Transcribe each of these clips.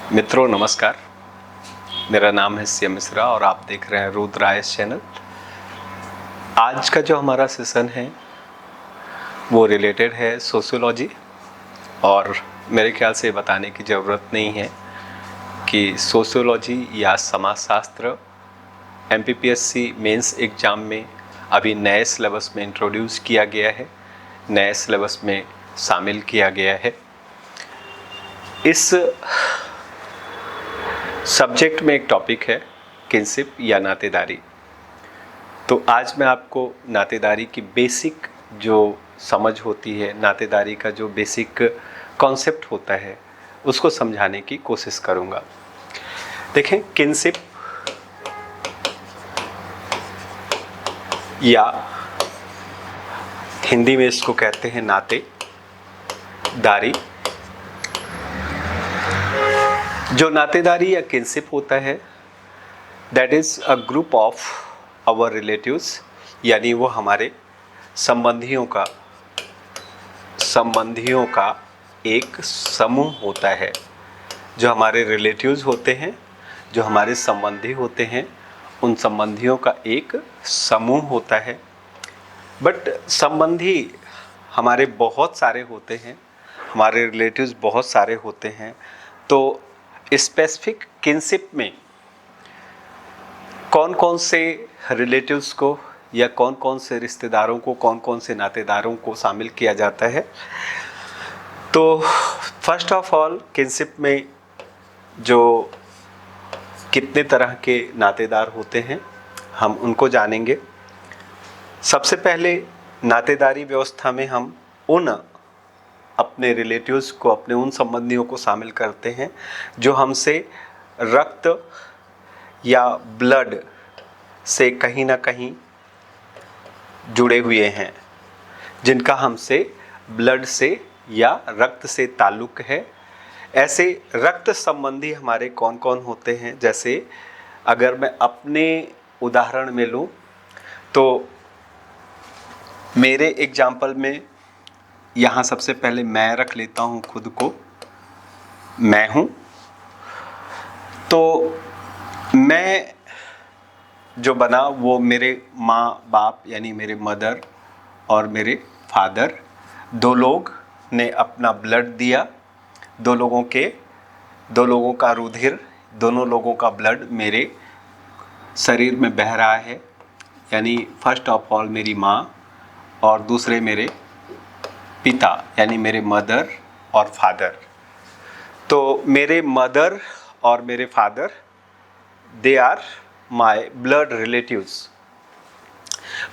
मित्रों नमस्कार। मेरा नाम है सीएम मिश्रा और आप देख रहे हैं रुद्रायस चैनल। आज का जो हमारा सेशन है वो रिलेटेड है सोशियोलॉजी, और मेरे ख्याल से बताने की ज़रूरत नहीं है कि सोशियोलॉजी या समाजशास्त्र एमपीपीएससी मेंस एग्ज़ाम में अभी नए सिलेबस में इंट्रोड्यूस किया गया है, नए सिलेबस में शामिल किया गया है। इस सब्जेक्ट में एक टॉपिक है किनशिप या नातेदारी। तो आज मैं आपको नातेदारी की बेसिक जो समझ होती है, नातेदारी का जो बेसिक कॉन्सेप्ट होता है, उसको समझाने की कोशिश करूंगा। देखें, किनशिप या हिंदी में इसको कहते हैं नातेदारी। जो नातेदारी या किनशिप होता है, that is a group of our relatives, यानी वो हमारे संबंधियों का एक समूह होता है। जो हमारे रिलेटिव्स होते हैं, जो हमारे संबंधी होते हैं, उन संबंधियों का एक समूह होता है। बट संबंधी हमारे बहुत सारे होते हैं, हमारे रिलेटिव्स बहुत सारे होते हैं। तो स्पेसिफिक किनशिप में कौन कौन से रिलेटिव्स को या कौन कौन से रिश्तेदारों को, कौन कौन से नातेदारों को शामिल किया जाता है। तो फर्स्ट ऑफ ऑल, किनशिप में जो कितने तरह के नातेदार होते हैं हम उनको जानेंगे। सबसे पहले नातेदारी व्यवस्था में हम उन अपने रिलेटिव्स को, अपने उन संबंधियों को शामिल करते हैं जो हमसे रक्त या ब्लड से कहीं ना कहीं जुड़े हुए हैं, जिनका हमसे ब्लड से या रक्त से ताल्लुक़ है। ऐसे रक्त संबंधी हमारे कौन कौन होते हैं, जैसे अगर मैं अपने उदाहरण में लूँ तो मेरे एग्जाम्पल में यहाँ सबसे पहले मैं रख लेता हूँ खुद को, मैं हूँ। तो मैं जो बना वो मेरे माँ बाप यानी मेरे मदर और मेरे फादर, दो लोग ने अपना ब्लड दिया। दो लोगों का रुधिर, दोनों लोगों का ब्लड मेरे शरीर में बह रहा है। यानी फर्स्ट ऑफ ऑल मेरी माँ और दूसरे मेरे पिता यानी मेरे मदर और फादर। तो मेरे मदर और मेरे father, they are my blood relatives.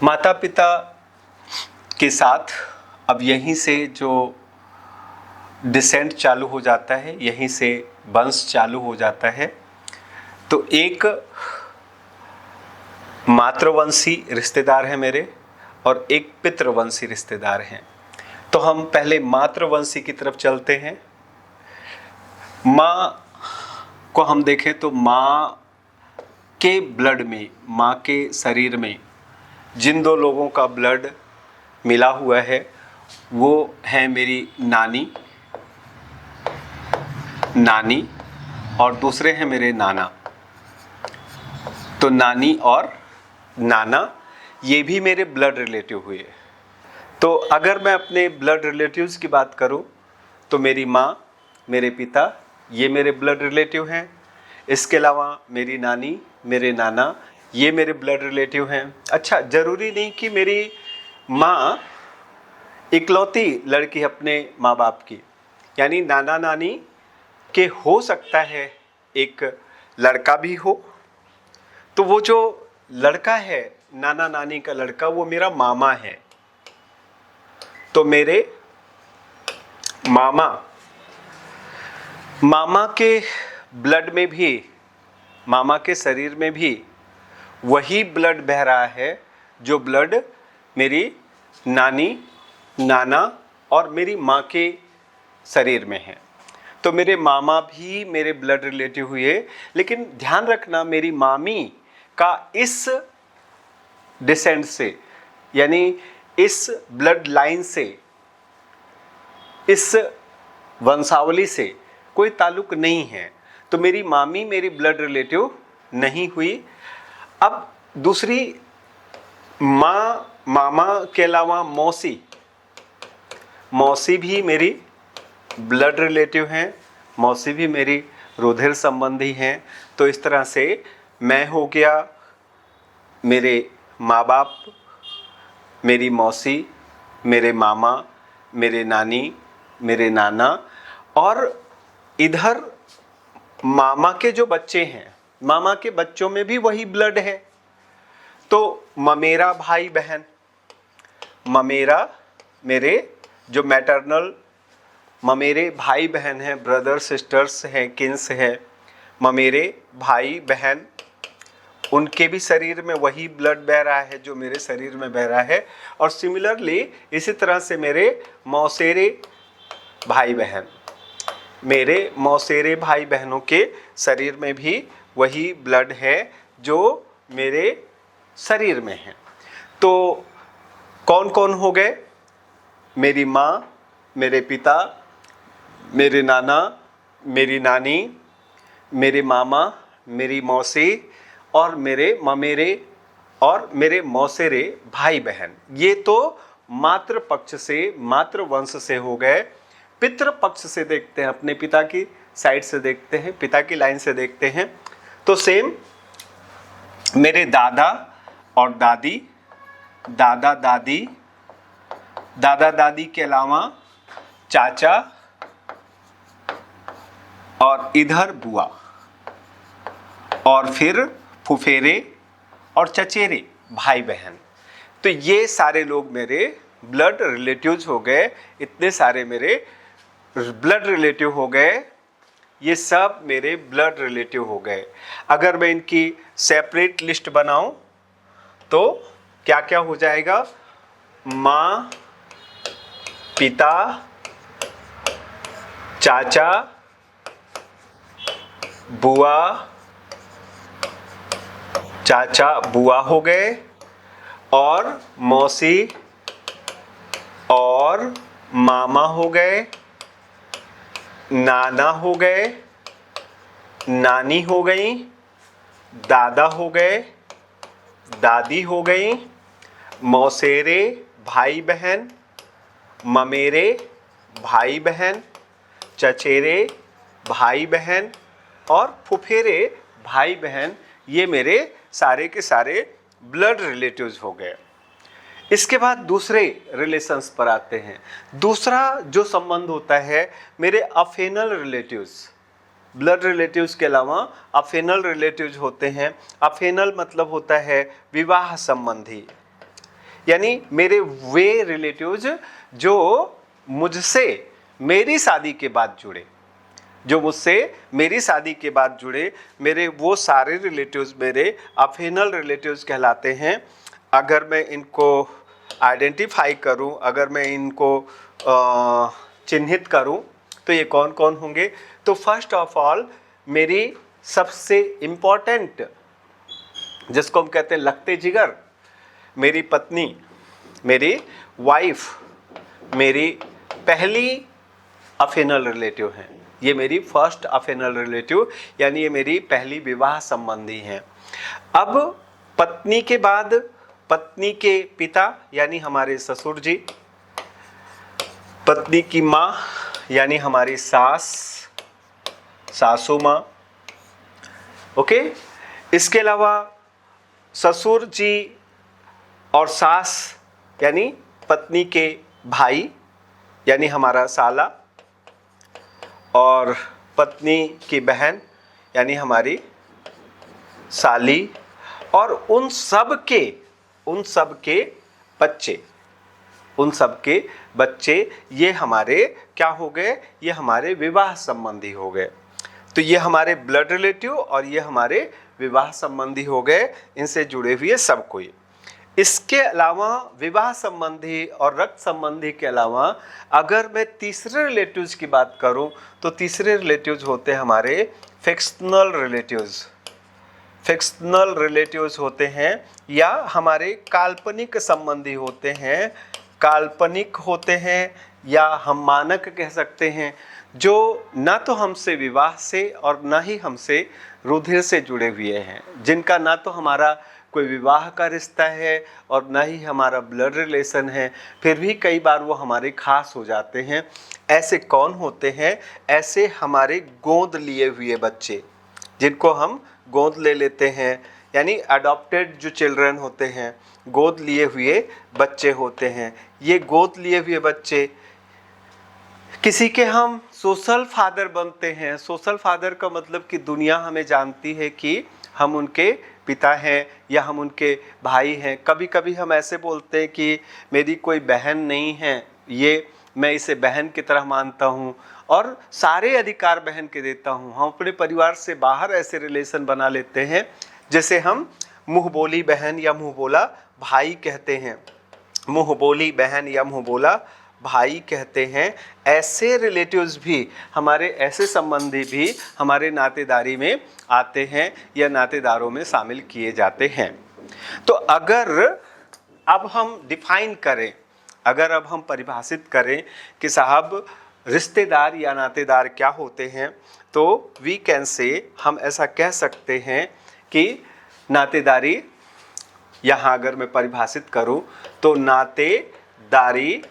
माता पिता के साथ अब यहीं से जो डिसेंट चालू हो जाता है, यहीं से वंश चालू हो जाता है। तो एक मातृवंशी रिश्तेदार है मेरे और एक पितृवंशी रिश्तेदार हैं। तो हम पहले मातृवंशी की तरफ चलते हैं। माँ को हम देखें तो माँ के ब्लड में, माँ के शरीर में जिन दो लोगों का ब्लड मिला हुआ है वो है मेरी नानी और दूसरे हैं मेरे नाना। तो नानी और नाना ये भी मेरे ब्लड रिलेटिव हुए। तो अगर मैं अपने ब्लड रिलेटिव्स की बात करूं तो मेरी माँ, मेरे पिता, ये मेरे ब्लड रिलेटिव हैं। इसके अलावा मेरी नानी, मेरे नाना, ये मेरे ब्लड रिलेटिव हैं। अच्छा, ज़रूरी नहीं कि मेरी माँ इकलौती लड़की अपने माँ बाप की, यानी नाना नानी के हो सकता है एक लड़का भी हो। तो वो जो लड़का है, नाना नानी का लड़का, वो मेरा मामा है। तो मेरे मामा के ब्लड में भी, मामा के शरीर में भी वही ब्लड बह रहा है जो ब्लड मेरी नानी, नाना और मेरी माँ के शरीर में है। तो मेरे मामा भी मेरे ब्लड रिलेटिव हुए। लेकिन ध्यान रखना, मेरी मामी का इस डिसेंट से, यानी इस ब्लड लाइन से, इस वंशावली से कोई ताल्लुक नहीं है। तो मेरी मामी मेरी ब्लड रिलेटिव नहीं हुई। अब दूसरी माँ, मामा के अलावा मौसी, मौसी भी मेरी ब्लड रिलेटिव हैं, मौसी भी मेरी रुधिर संबंधी हैं। तो इस तरह से मैं हो गया, मेरे माँ बाप, मेरी मौसी, मेरे मामा, मेरे नानी, मेरे नाना, और इधर मामा के जो बच्चे हैं, मामा के बच्चों में भी वही ब्लड है। तो ममेरा भाई बहन, ममेरा मेरे जो मैटरनल ममेरे भाई बहन हैं, ब्रदर सिस्टर्स हैं, किन्स हैं, ममेरे भाई बहन, उनके भी शरीर में वही ब्लड बह रहा है जो मेरे शरीर में बह रहा है। और सिमिलरली इसी तरह से मेरे मौसेरे भाई बहन, मेरे मौसेरे भाई बहनों के शरीर में भी वही ब्लड है जो मेरे शरीर में है। तो कौन कौन हो गए? मेरी माँ, मेरे पिता, मेरे नाना, मेरी नानी, मेरे मामा, मेरी मौसी और मेरे ममेरे और मेरे मौसेरे भाई बहन। ये तो मातृ पक्ष से, मातृ वंश से हो गए। पितृ पक्ष से देखते हैं, अपने पिता की साइड से देखते हैं, पिता की लाइन से देखते हैं, तो सेम मेरे दादा और दादी, दादा दादी, दादा दादी के अलावा चाचा और इधर बुआ, और फिर फुफेरे और चचेरे भाई बहन। तो ये सारे लोग मेरे ब्लड रिलेटिव्स हो गए। इतने सारे मेरे ब्लड रिलेटिव हो गए, ये सब मेरे ब्लड रिलेटिव हो गए। अगर मैं इनकी सेपरेट लिस्ट बनाऊं तो क्या क्या हो जाएगा? माँ, पिता, चाचा, बुआ, चाचा बुआ हो गए, और मौसी और मामा हो गए, नाना हो गए, नानी हो गई, दादा हो गए, दादी हो गई, मौसेरे भाई बहन, ममेरे भाई बहन, चचेरे भाई बहन और फुफेरे भाई बहन। ये मेरे सारे के सारे ब्लड रिलेटिव्स हो गए। इसके बाद दूसरे रिलेशंस पर आते हैं। दूसरा जो संबंध होता है मेरे अफेनल रिलेटिव्स, ब्लड रिलेटिव्स के अलावा अफेनल रिलेटिव्स होते हैं। अफेनल मतलब होता है विवाह संबंधी, यानी मेरे वे रिलेटिव्स जो मुझसे मेरी शादी के बाद जुड़े, जो मुझसे मेरी शादी के बाद जुड़े, मेरे वो सारे रिलेटिव्स मेरे अफेनल रिलेटिव्स कहलाते हैं। अगर मैं इनको आइडेंटिफाई करूं, अगर मैं इनको चिन्हित करूं, तो ये कौन कौन होंगे? तो फर्स्ट ऑफ ऑल मेरी सबसे इम्पोर्टेंट, जिसको हम कहते हैं लगते जिगर, मेरी पत्नी, मेरी वाइफ, मेरी पहली अफेनल रिलेटिव हैं। ये मेरी फर्स्ट अफेनल रिलेटिव, यानी ये मेरी पहली विवाह संबंधी हैं। अब पत्नी के बाद पत्नी के पिता यानी हमारे ससुर जी, पत्नी की माँ यानी हमारी सास, सासू माँ, ओके। इसके अलावा ससुर जी और सास यानी पत्नी के भाई यानी हमारा साला, और पत्नी की बहन यानी हमारी साली, और उन सब के बच्चे ये हमारे क्या हो गए? ये हमारे विवाह संबंधी हो गए। तो ये हमारे ब्लड रिलेटिव और ये हमारे विवाह संबंधी हो गए, इनसे जुड़े हुए सब कोई। इसके अलावा विवाह संबंधी और रक्त संबंधी के अलावा अगर मैं तीसरे रिलेटिव्स की बात करूं तो तीसरे रिलेटिव्स होते हैं हमारे फिक्शनल रिलेटिव्स। फिक्शनल रिलेटिव्स होते हैं या हमारे काल्पनिक संबंधी होते हैं, काल्पनिक होते हैं या हम मानक कह सकते हैं। जो ना तो हमसे विवाह से और ना ही हमसे रुधिर से जुड़े हुए हैं, जिनका ना तो हमारा कोई विवाह का रिश्ता है और ना ही हमारा ब्लड रिलेशन है, फिर भी कई बार वो हमारे खास हो जाते हैं। ऐसे कौन होते हैं? ऐसे हमारे गोद लिए हुए बच्चे, जिनको हम गोद ले लेते हैं, यानी अडॉप्टेड जो चिल्ड्रन होते हैं, गोद लिए हुए बच्चे होते हैं। ये गोद लिए हुए बच्चे, किसी के हम सोशल फादर बनते हैं। सोशल फादर का मतलब कि दुनिया हमें जानती है कि हम उनके पिता हैं या हम उनके भाई हैं। कभी कभी हम ऐसे बोलते हैं कि मेरी कोई बहन नहीं है, ये मैं इसे बहन की तरह मानता हूँ और सारे अधिकार बहन के देता हूँ। हम अपने परिवार से बाहर ऐसे रिलेशन बना लेते हैं जैसे हम मुँह बोली बहन या मुँह बोला भाई कहते हैं। मुँह बोली बहन या मुँह बोला भाई कहते हैं। ऐसे रिलेटिव्स भी, हमारे ऐसे संबंधी भी हमारे नातेदारी में आते हैं या नातेदारों में शामिल किए जाते हैं। तो अगर अब हम डिफाइन करें, अगर अब हम परिभाषित करें कि साहब रिश्तेदार या नातेदार क्या होते हैं, तो वी कैन से, हम ऐसा कह सकते हैं कि नातेदारी, यहाँ अगर मैं परिभाषित करूं तो नातेदारी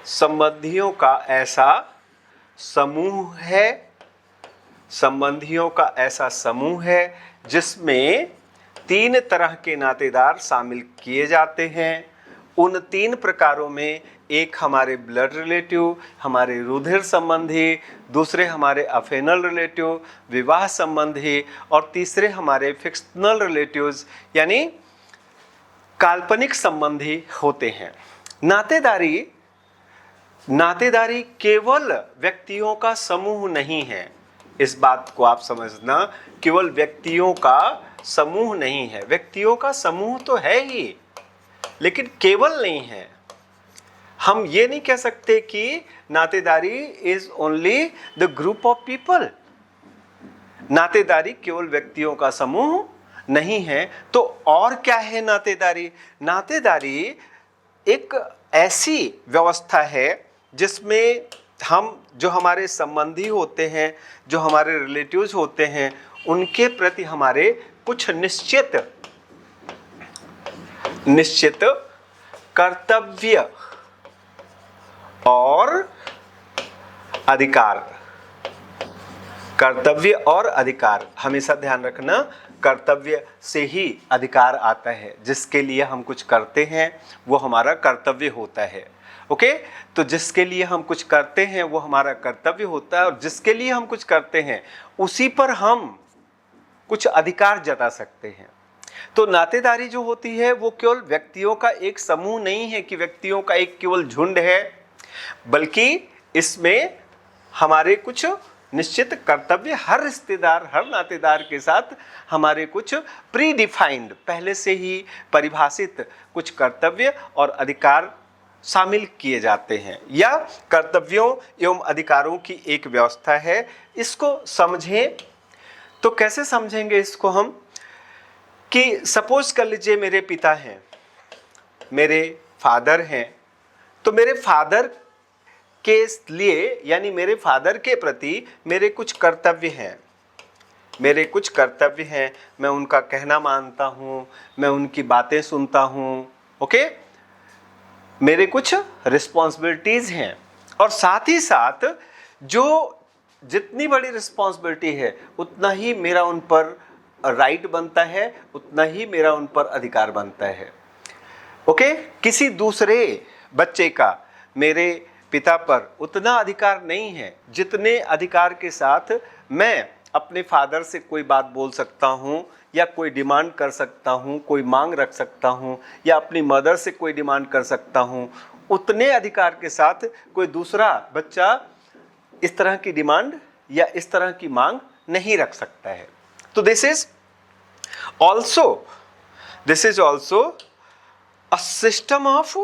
संबंधियों का ऐसा समूह है, संबंधियों का ऐसा समूह है जिसमें 3 तरह के नातेदार शामिल किए जाते हैं। उन 3 प्रकारों में एक हमारे ब्लड रिलेटिव, हमारे रुधिर संबंधी, दूसरे हमारे अफेनल रिलेटिव, विवाह संबंधी, और तीसरे हमारे फिक्शनल रिलेटिव्स यानी काल्पनिक संबंधी होते हैं। नातेदारी केवल व्यक्तियों का समूह नहीं है, इस बात को आप समझना। केवल व्यक्तियों का समूह नहीं है, व्यक्तियों का समूह तो है ही, लेकिन केवल नहीं है। हम ये नहीं कह सकते कि नातेदारी is only the group of people. नातेदारी केवल व्यक्तियों का समूह नहीं है, तो और क्या है नातेदारी? नातेदारी एक ऐसी व्यवस्था है जिसमें हम, जो हमारे संबंधी होते हैं, जो हमारे रिलेटिव्स होते हैं, उनके प्रति हमारे कुछ निश्चित कर्तव्य और अधिकार, कर्तव्य और अधिकार, हमेशा ध्यान रखना, कर्तव्य से ही अधिकार आता है। जिसके लिए हम कुछ करते हैं वो हमारा कर्तव्य होता है। ओके, तो जिसके लिए हम कुछ करते हैं वो हमारा कर्तव्य होता है, और जिसके लिए हम कुछ करते हैं उसी पर हम कुछ अधिकार जता सकते हैं। तो नातेदारी जो होती है वो केवल व्यक्तियों का एक समूह नहीं है कि व्यक्तियों का एक केवल झुंड है, बल्कि इसमें हमारे कुछ निश्चित कर्तव्य, हर रिश्तेदार, हर नातेदार के साथ हमारे कुछ प्री डिफाइंड, पहले से ही परिभाषित कुछ कर्तव्य और अधिकार शामिल किए जाते हैं, या कर्तव्यों एवं अधिकारों की एक व्यवस्था है। इसको समझें तो कैसे समझेंगे इसको हम, कि सपोज कर लीजिए मेरे पिता हैं, मेरे फादर हैं, तो मेरे फादर के लिए, यानी मेरे फादर के प्रति मेरे कुछ कर्तव्य हैं, मेरे कुछ कर्तव्य हैं। मैं उनका कहना मानता हूँ, मैं उनकी बातें सुनता हूँ। ओके, मेरे कुछ रिस्पॉन्सिबिलिटीज़ हैं, और साथ ही साथ जो जितनी बड़ी रिस्पॉन्सिबिलिटी है उतना ही मेरा उन पर राइट बनता है, उतना ही मेरा उन पर अधिकार बनता है। ओके, किसी दूसरे बच्चे का मेरे पिता पर उतना अधिकार नहीं है जितने अधिकार के साथ मैं अपने फादर से कोई बात बोल सकता हूँ, या कोई डिमांड कर सकता हूँ, कोई मांग रख सकता हूँ, या अपनी मदर से कोई डिमांड कर सकता हूँ। उतने अधिकार के साथ कोई दूसरा बच्चा इस तरह की डिमांड या इस तरह की मांग नहीं रख सकता है। तो this is also a system of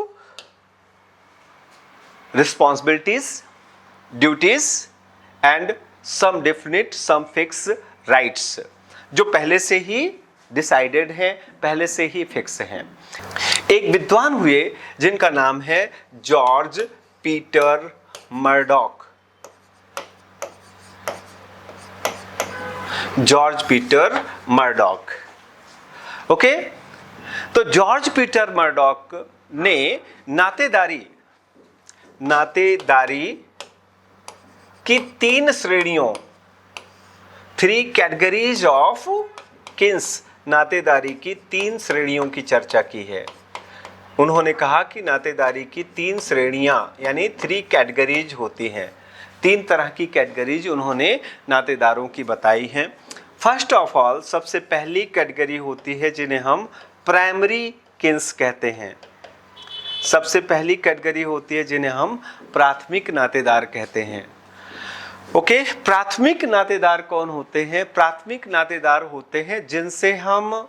responsibilities, duties and some definite, some fixed rights, जो पहले से ही डिसाइडेड हैं, पहले से ही फिक्स हैं। एक विद्वान हुए जिनका नाम है George Peter Murdock. George Peter Murdock. Okay, तो जॉर्ज पीटर मर्डॉक ने नातेदारी की 3 श्रेणियों, 3 कैटेगरीज ऑफ किन्स, नातेदारी की 3 श्रेणियों की चर्चा की है। उन्होंने कहा कि नातेदारी की 3 श्रेणियां यानी 3 कैटेगरीज होती हैं। 3 तरह की कैटेगरीज उन्होंने नातेदारों की बताई हैं। फर्स्ट ऑफ ऑल, सबसे पहली कैटेगरी होती है जिन्हें हम प्राइमरी किन्स कहते हैं। सबसे पहली कैटेगरी होती है जिन्हें हम प्राथमिक नातेदार कहते हैं। ओके, प्राथमिक नातेदार कौन होते हैं? प्राथमिक नातेदार होते हैं जिनसे हम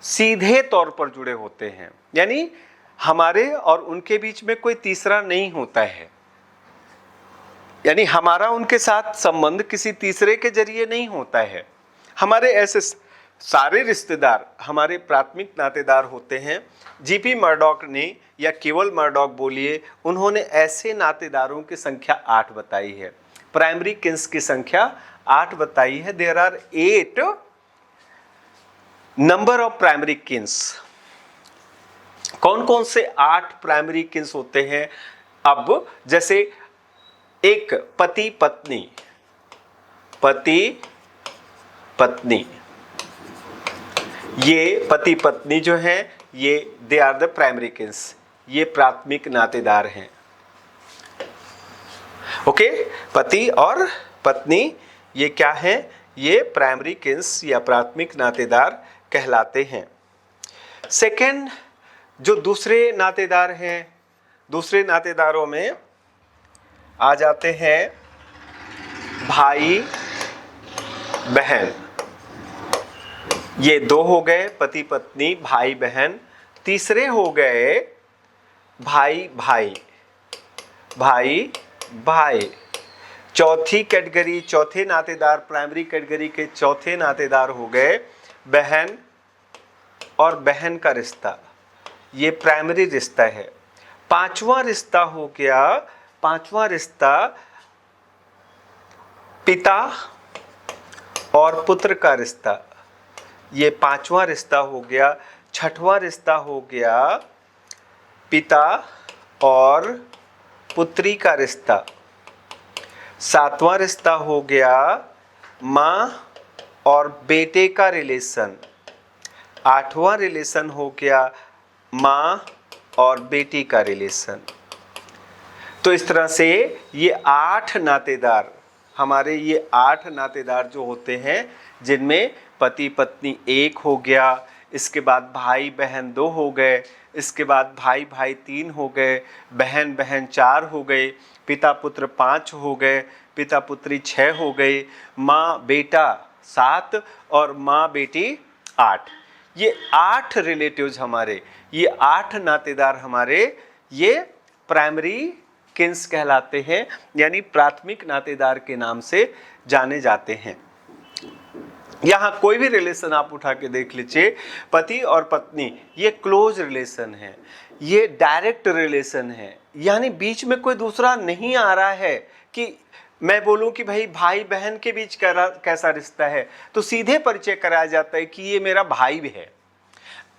सीधे तौर पर जुड़े होते हैं, यानी हमारे और उनके बीच में कोई तीसरा नहीं होता है, यानी हमारा उनके साथ संबंध किसी तीसरे के जरिए नहीं होता है। हमारे ऐसे सारे रिश्तेदार हमारे प्राथमिक नातेदार होते हैं। जीपी मर्डॉक ने, या केवल मर्डॉक बोलिए, उन्होंने ऐसे नातेदारों की संख्या 8 बताई है। प्राइमरी किन्स की संख्या 8 बताई है। There are 8 number of primary kins. कौन कौन से 8 प्राइमरी किन्स होते हैं? अब जैसे एक पति पत्नी, ये पति पत्नी जो हैं, ये they are the primary kins, ये प्राथमिक नातेदार हैं। ओके, पति और पत्नी ये क्या हैं? ये प्राइमरी किन्स या प्राथमिक नातेदार कहलाते हैं। सेकंड, जो दूसरे नातेदार हैं, दूसरे नातेदारों में आ जाते हैं भाई बहन। ये 2 हो गए, पति पत्नी, भाई बहन। तीसरे हो गए भाई भाई। चौथी कैटेगरी, चौथे नातेदार, प्राइमरी कैटेगरी के चौथे नातेदार हो गए बहन और बहन का रिश्ता, ये प्राइमरी रिश्ता है। पांचवा रिश्ता हो गया, पांचवा रिश्ता पिता और पुत्र का रिश्ता, ये पांचवा रिश्ता हो गया। छठवां रिश्ता हो गया पिता और पुत्री का रिश्ता। सातवां रिश्ता हो गया माँ और बेटे का रिलेशन। आठवां रिलेशन हो गया माँ और बेटी का रिलेशन। तो इस तरह से ये 8 नातेदार, हमारे ये 8 नातेदार जो होते हैं, जिनमें पति पत्नी 1 हो गया, इसके बाद भाई बहन 2 हो गए, इसके बाद भाई भाई 3 हो गए, बहन बहन 4 हो गए, पिता पुत्र 5 हो गए, पिता पुत्री 6 हो गए, माँ बेटा 7 और माँ बेटी 8। ये 8 रिलेटिव्स हमारे, ये 8 नातेदार हमारे, ये प्राइमरी किन्स कहलाते हैं, यानी प्राथमिक नातेदार के नाम से जाने जाते हैं। यहाँ कोई भी रिलेशन आप उठा के देख लीजिए, पति और पत्नी ये क्लोज रिलेशन है, ये डायरेक्ट रिलेशन है, यानी बीच में कोई दूसरा नहीं आ रहा है कि मैं बोलूं कि भाई भाई बहन के बीच कैसा रिश्ता है, तो सीधे परिचय कराया जाता है कि ये मेरा भाई भी है।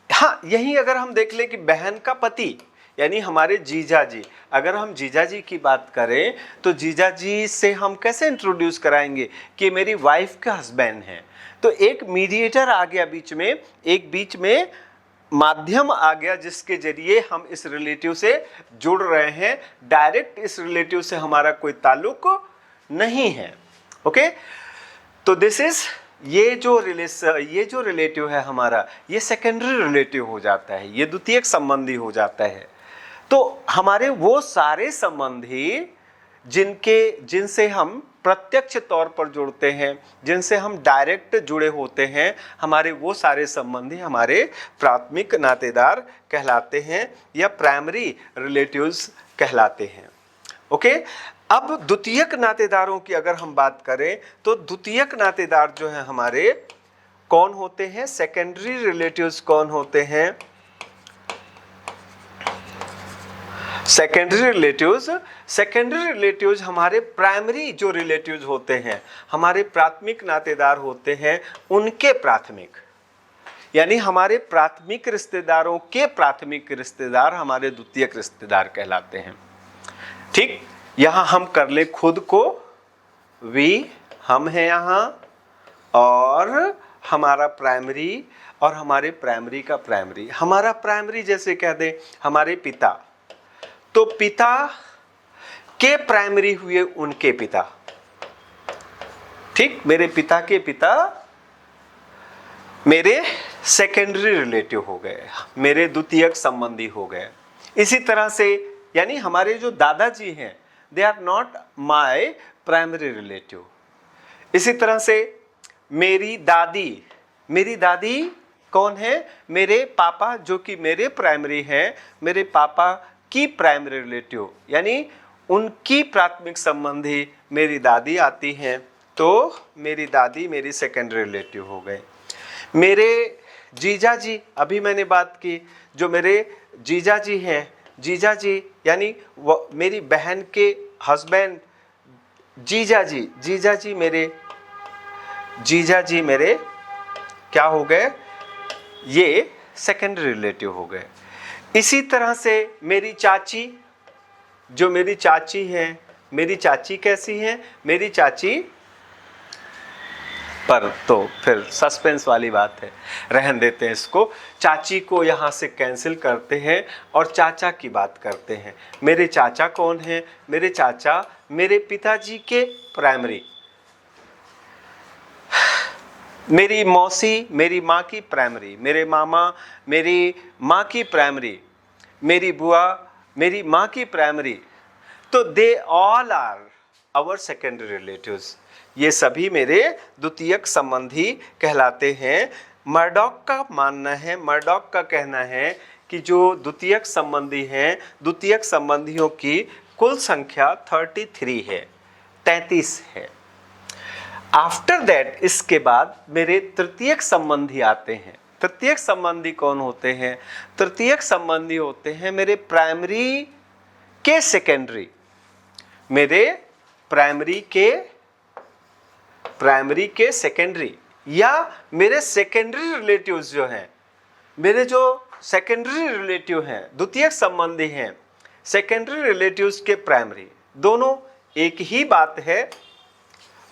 हाँ, यही अगर हम देख लें कि बहन का पति यानी हमारे जीजा जी, अगर हम जीजा जी की बात करें तो जीजा जी से हम कैसे इंट्रोड्यूस कराएंगे कि मेरी वाइफ के हस्बैंड हैं। तो एक मीडिएटर आ गया बीच में, एक बीच में माध्यम आ गया जिसके जरिए हम इस रिलेटिव से जुड़ रहे हैं। डायरेक्ट इस रिलेटिव से हमारा कोई ताल्लुक नहीं है। ओके, तो दिस इज ये जो रिलेटिव है हमारा, ये सेकेंडरी रिलेटिव हो जाता है, ये द्वितीयक संबंधी हो जाता है। तो हमारे वो सारे संबंधी जिनसे हम प्रत्यक्ष तौर पर जुड़ते हैं, जिनसे हम डायरेक्ट जुड़े होते हैं, हमारे वो सारे संबंधी हमारे प्राथमिक नातेदार कहलाते हैं या प्राइमरी रिलेटिव्स कहलाते हैं। ओके, अब द्वितीयक नातेदारों की अगर हम बात करें तो द्वितीयक नातेदार जो हैं हमारे कौन होते हैं? सेकेंडरी रिलेटिव्स कौन होते हैं? सेकेंडरी रिलेटिव्स हमारे प्राइमरी जो रिलेटिव्स होते हैं, हमारे प्राथमिक नातेदार होते हैं, उनके प्राथमिक, यानी हमारे प्राथमिक रिश्तेदारों के प्राथमिक रिश्तेदार हमारे द्वितीयक रिश्तेदार कहलाते हैं। ठीक, यहां हम कर ले खुद को, वी हम हैं यहां, और हमारा प्राइमरी और हमारे प्राइमरी का प्राइमरी। हमारा प्राइमरी जैसे कह दें हमारे पिता, तो पिता के प्राइमरी हुए उनके पिता। ठीक, मेरे पिता के पिता मेरे सेकेंडरी रिलेटिव हो गए, मेरे द्वितीयक संबंधी हो गए। इसी तरह से यानी हमारे जो दादाजी हैं, they are not my primary relative. इसी तरह से मेरी दादी कौन है? मेरे पापा, जो कि मेरे प्राइमरी हैं, मेरे पापा की प्राइमरी रिलेटिव, यानी उनकी प्राथमिक संबंधी मेरी दादी आती हैं, तो मेरी दादी मेरी सेकेंडरी रिलेटिव हो गए। मेरे जीजा जी, अभी मैंने बात की, जो मेरे जीजा जी हैं, जीजाजी यानी मेरी बहन के हस्बैंड जीजाजी मेरे क्या हो गए? ये सेकेंडरी रिलेटिव हो गए। इसी तरह से मेरी चाची, जो मेरी चाची हैं, मेरी चाची कैसी हैं? मेरी चाची, पर तो फिर सस्पेंस वाली बात है, रहन देते हैं इसको। चाची को यहाँ से कैंसिल करते हैं और चाचा की बात करते हैं। मेरे चाचा कौन हैं? मेरे चाचा मेरे पिताजी के प्राइमरी। मेरी मौसी मेरी माँ की प्राइमरी, मेरे मामा मेरी माँ की प्राइमरी, मेरी बुआ मेरी माँ की प्राइमरी। तो they all are our secondary relatives. ये सभी मेरे द्वितीयक संबंधी कहलाते हैं। मर्डॉक का मानना है, मर्डॉक का कहना है कि जो द्वितीयक संबंधी हैं, द्वितीयक संबंधियों की कुल संख्या 33 है, 33 है। आफ्टर दैट, इसके बाद मेरे तृतीयक संबंधी आते हैं। तृतीयक संबंधी कौन होते हैं? तृतीयक संबंधी होते हैं मेरे प्राइमरी के सेकेंडरी, मेरे प्राइमरी के सेकेंडरी, या मेरे सेकेंडरी रिलेटिव्स जो हैं, मेरे जो सेकेंडरी रिलेटिव हैं, द्वितीयक संबंधी हैं, सेकेंडरी रिलेटिव्स के प्राइमरी, दोनों एक ही बात है।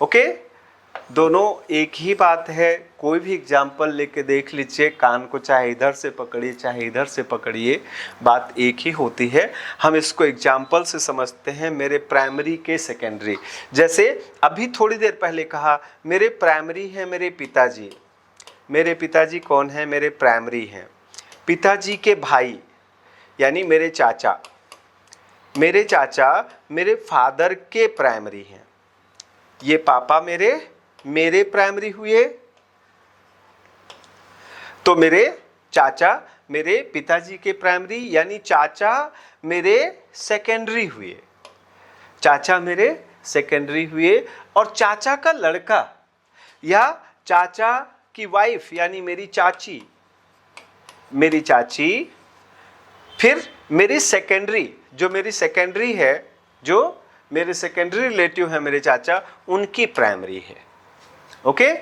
ओके, दोनों एक ही बात है। कोई भी एग्जाम्पल लेके देख लीजिए, कान को चाहे इधर से पकड़िए चाहे इधर से पकड़िए, बात एक ही होती है। हम इसको एग्जाम्पल से समझते हैं, मेरे प्राइमरी के सेकेंडरी। जैसे अभी थोड़ी देर पहले कहा, मेरे प्राइमरी हैं मेरे पिताजी। मेरे पिताजी कौन है? मेरे प्राइमरी हैं। पिताजी के भाई यानी मेरे चाचा, मेरे चाचा मेरे फादर के प्राइमरी हैं। ये पापा मेरे प्राइमरी हुए, तो मेरे चाचा मेरे पिताजी के प्राइमरी, यानी चाचा मेरे सेकेंडरी हुए, चाचा मेरे सेकेंडरी हुए। और चाचा का लड़का या चाचा की वाइफ यानी मेरी चाची, फिर मेरी सेकेंडरी, जो मेरी सेकेंडरी है, जो मेरे सेकेंडरी रिलेटिव है मेरे चाचा, उनकी प्राइमरी है। ओके,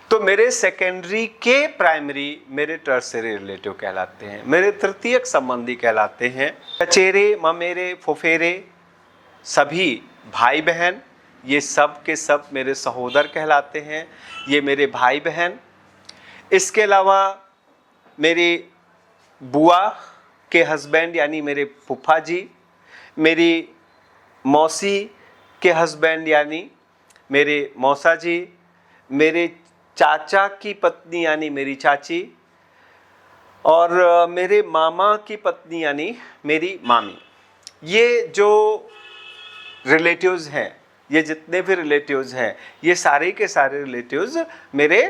तो मेरे सेकेंडरी के प्राइमरी मेरे टर्सरी रिलेटिव कहलाते हैं, मेरे तृतीयक संबंधी कहलाते हैं। चचेरे, ममेरे, फुफेरे, सभी भाई बहन, ये सब के सब मेरे सहोदर कहलाते हैं, ये मेरे भाई बहन। इसके अलावा मेरी बुआ के हस्बैंड यानी मेरे फूफा जी, मेरी मौसी के हस्बैंड यानी मेरे मौसा जी, मेरे चाचा की पत्नी यानी मेरी चाची, और मेरे मामा की पत्नी यानी मेरी मामी। ये जो रिलेटिव्स हैं, ये जितने भी रिलेटिव्स हैं, ये सारे के सारे रिलेटिव्स मेरे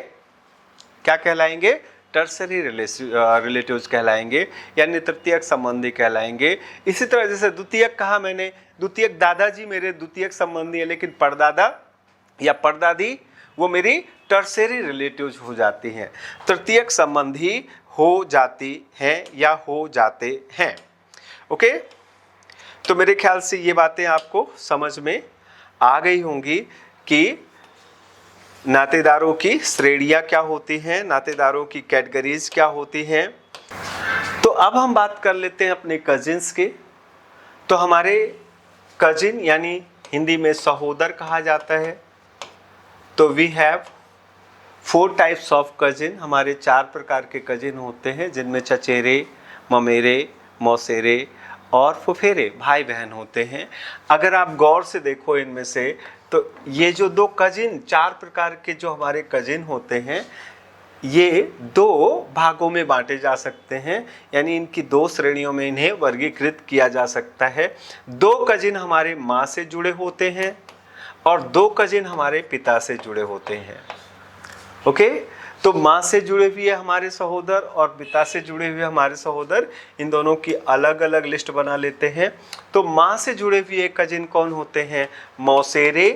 क्या कहलाएंगे? टर्सरी रिलेटिव्स कहलाएंगे, यानी तृतीयक संबंधी कहलाएंगे। इसी तरह जैसे द्वितीयक कहा मैंने, द्वितीयक दादाजी मेरे द्वितीयक संबंधी है, लेकिन परदादा या परदादी वो मेरी टर्सरी रिलेटिव्स हो जाती हैं, तृतीयक संबंधी हो जाती हैं या हो जाते हैं। ओके, तो मेरे ख्याल से ये बातें आपको समझ में आ गई होंगी कि नातेदारों की श्रेणियाँ क्या होती हैं, नातेदारों की कैटेगरीज क्या होती हैं। तो अब हम बात कर लेते हैं अपने कजिन्स की। तो हमारे कजिन यानी हिंदी में सहोदर कहा जाता है। तो we have 4 types of cousin. हमारे 4 प्रकार के कजिन होते हैं, जिनमें चचेरे, ममेरे, मौसेरे और फुफेरे भाई बहन होते हैं। अगर आप गौर से देखो इनमें से, तो ये जो 2 कजिन, 4 प्रकार के जो हमारे कजिन होते हैं, ये 2 भागों में बांटे जा सकते हैं, यानी इनकी 2 श्रेणियों में इन्हें वर्गीकृत किया जा सकता है। 2 कजिन हमारे माँ से जुड़े होते हैं और 2 कजिन हमारे पिता से जुड़े होते हैं। ओके, तो माँ से जुड़े हुए हमारे सहोदर और पिता से जुड़े हुए हमारे सहोदर, इन दोनों की अलग अलग लिस्ट बना लेते हैं। तो माँ से जुड़े हुए कजिन कौन होते हैं? मौसेरे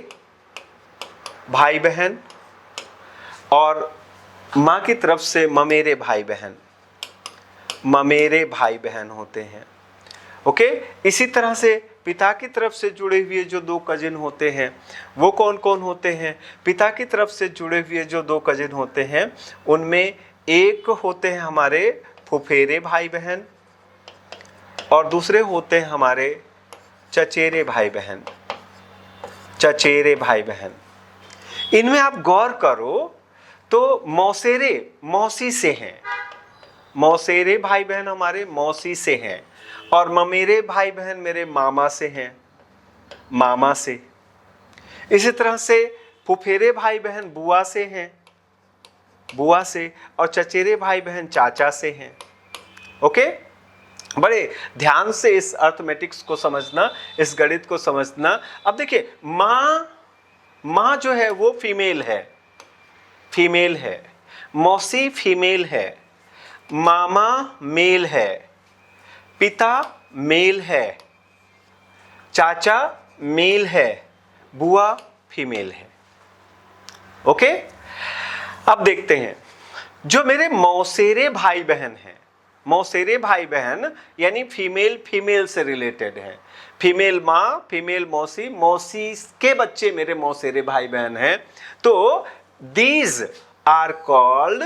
भाई बहन, और माँ की तरफ से ममेरे भाई बहन, ममेरे भाई बहन होते हैं। ओके, इसी तरह से पिता की तरफ से जुड़े हुए जो 2 कजिन होते हैं वो कौन कौन होते हैं? पिता की तरफ से जुड़े हुए जो 2 कजिन होते हैं उनमें एक होते हैं हमारे फुफेरे भाई बहन और दूसरे होते हैं हमारे चचेरे भाई बहन, चचेरे भाई बहन। इनमें आप गौर करो तो मौसेरे मौसी से हैं, मौसेरे भाई बहन हमारे मौसी से हैं, और ममेरे भाई बहन मेरे मामा से हैं, मामा से। इसी तरह से फुफेरे भाई बहन बुआ से हैं, बुआ से, और चचेरे भाई बहन चाचा से हैं। ओके, बड़े ध्यान से इस अर्थमेटिक्स को समझना, इस गणित को समझना। अब देखिए, माँ जो है वो फीमेल है, फीमेल है, मौसी फीमेल है, मामा मेल है, पिता मेल है, चाचा मेल है, बुआ फीमेल है। ओके, अब देखते हैं जो मेरे मौसेरे भाई बहन हैं। मौसेरे भाई बहन यानी फीमेल फीमेल से रिलेटेड है, फीमेल माँ, फीमेल मौसी, मौसी के बच्चे मेरे मौसेरे भाई बहन हैं। तो दीज आर कॉल्ड,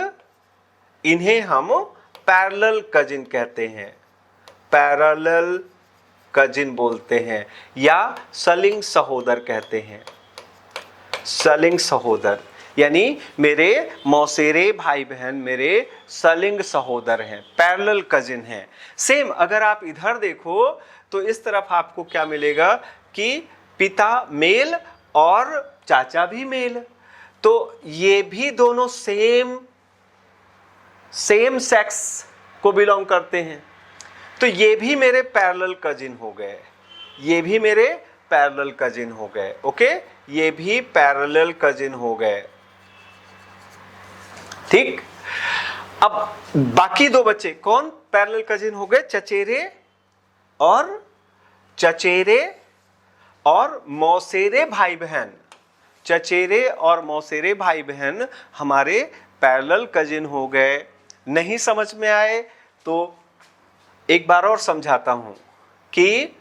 इन्हें हम पैरेलल कजिन कहते हैं, पैरेलल कजिन बोलते हैं, या सलिंग सहोदर कहते हैं, सलिंग सहोदर। यानी मेरे मौसेरे भाई बहन मेरे सलिंग सहोदर हैं, पैरेलल कजिन हैं। सेम अगर आप इधर देखो तो इस तरफ आपको क्या मिलेगा कि पिता मेल और चाचा भी मेल, तो ये भी दोनों सेम सेक्स को बिलोंग करते हैं। तो ये भी मेरे पैरेलल कजिन हो गए, ये भी मेरे पैरेलल कजिन हो गए। ओके, ये भी पैरेलल कजिन हो गए। ठीक, अब बाकी 2 बच्चे कौन पैरेलल कजिन हो गए? चचेरे और मौसेरे भाई बहन, चचेरे और मौसेरे भाई बहन हमारे पैरेलल कजिन हो गए। नहीं समझ में आए तो एक बार और समझाता हूं कि